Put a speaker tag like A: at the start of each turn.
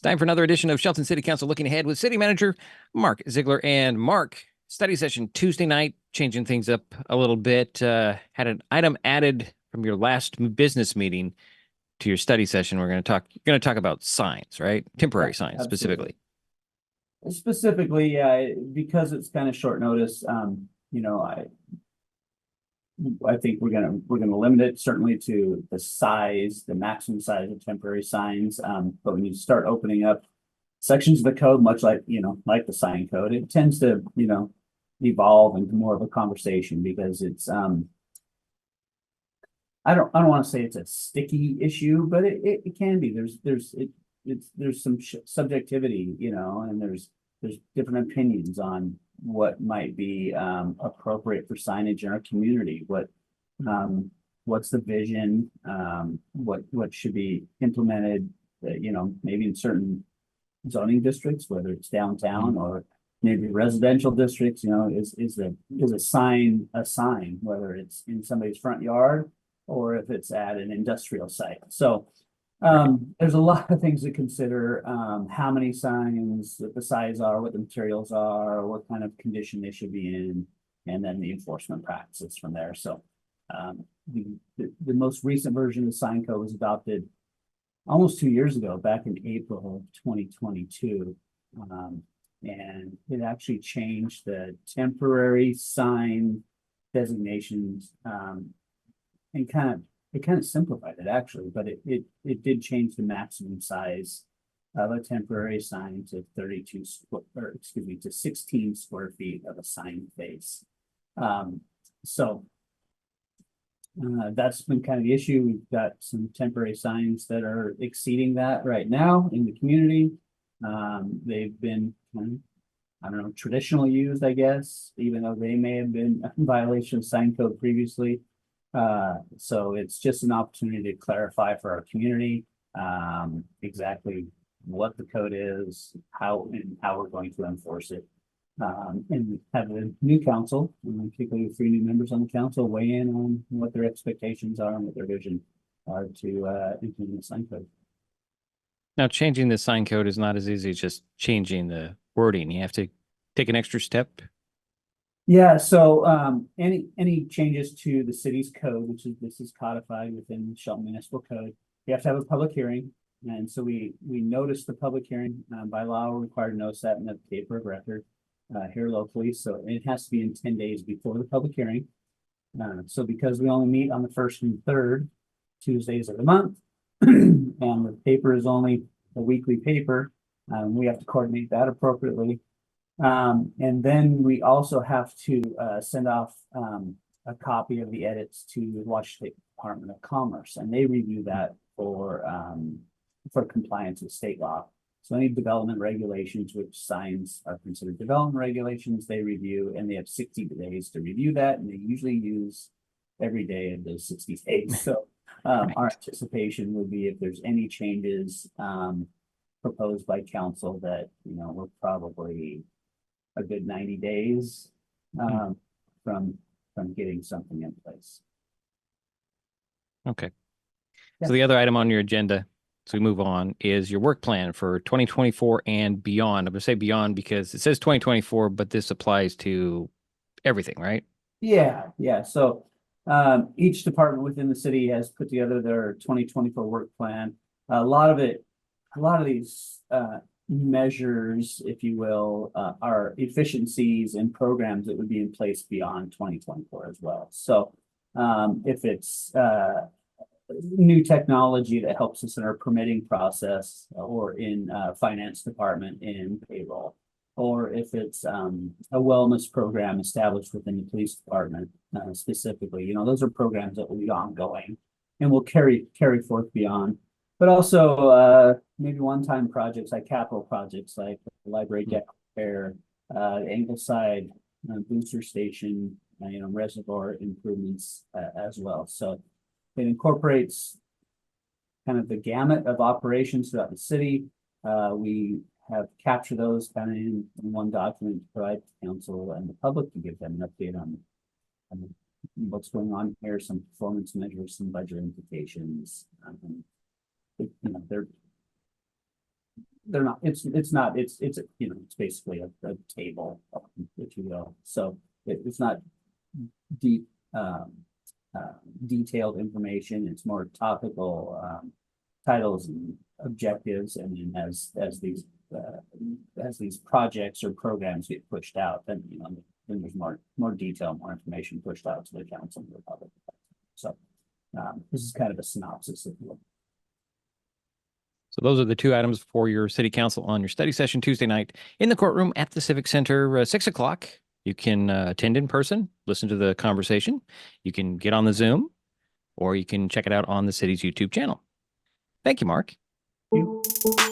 A: Time for another edition of Shelton City Council Looking Ahead with City Manager Mark Ziegler. And Mark, study session Tuesday night, changing things up a little bit. Had an item added from your last business meeting to your study session. You're going to talk about signs, right? Temporary signs specifically.
B: Specifically, yeah, because it's kind of short notice. I think we're gonna limit it certainly to the size, the maximum size of temporary signs. But when you start opening up sections of the code, much like the sign code, it tends to evolve into more of a conversation because it's I don't want to say it's a sticky issue, but it can be. There's some subjectivity, and there's different opinions on what might be appropriate for signage in our community. What's the vision? What should be implemented? Maybe in certain zoning districts, whether it's downtown or maybe residential districts. Is a sign a sign, whether it's in somebody's front yard or if it's at an industrial site. So there's a lot of things to consider. How many signs, what the size are, what the materials are, what kind of condition they should be in, and then the enforcement practices from there. So the most recent version of the sign code was adopted almost 2 years ago, back in April of 2022. And it actually changed the temporary sign designations and kind of simplified it actually, but it did change the maximum size of a temporary sign to 16 square feet of a sign face. That's been kind of the issue. We've got some temporary signs that are exceeding that right now in the community. They've been, I don't know, traditionally used, I guess, even though they may have been in violation of sign code previously. So it's just an opportunity to clarify for our community exactly what the code is, how we're going to enforce it. And have a new council, particularly 3 new members on the council, weigh in on what their expectations are and what their vision are to implement the sign code.
A: Now, changing the sign code is not as easy as just changing the wording. You have to take an extra step.
B: Yeah, so any changes to the city's code, this is codified within the Shelton Municipal Code, you have to have a public hearing. And so we notice the public hearing by law. We're required to notice that in the paper of record here locally. So it has to be in 10 days before the public hearing. So because we only meet on the 1st and 3rd Tuesdays of the month, and the paper is only a weekly paper, we have to coordinate that appropriately. And then we also have to send off a copy of the edits to the Washington State Department of Commerce, and they review that for compliance with state law. So any development regulations, which signs are considered development regulations, they review, and they have 60 days to review that, and they usually use every day of those 60 days. So our anticipation would be if there's any changes proposed by council that we're probably a good 90 days from getting something in place.
A: Okay. So the other item on your agenda, so we move on, is your work plan for 2024 and beyond. I'm going to say beyond because it says 2024, but this applies to everything, right?
B: Yeah. So each department within the city has put together their 2024 work plan. A lot of these measures, if you will, are efficiencies and programs that would be in place beyond 2024 as well. So if it's new technology that helps us in our permitting process or in finance department in payroll, or if it's a wellness program established within the police department specifically, those are programs that will be ongoing and will carry forth beyond. But also maybe one-time projects like capital projects like the library deck repair, Ingleside booster station, reservoir improvements as well. So it incorporates kind of the gamut of operations throughout the city. We have captured those kind of in one document to provide to council and the public to give them an update on what's going on here, some performance measures, some budget implications. You know, they're not, it's not, it's, you know, it's basically a table, if you will. So it's not deep, detailed information. It's more topical, titles and objectives. And then as these projects or programs get pushed out, then, you know, then there's more detail, more information pushed out to the council and the public. So this is kind of a synopsis, if you will.
A: So those are the two items for your city council on your study session Tuesday night in the courtroom at the Civic Center, 6 o'clock. You can attend in person, listen to the conversation. You can get on the Zoom, or you can check it out on the city's YouTube channel. Thank you, Mark.
B: Thank you.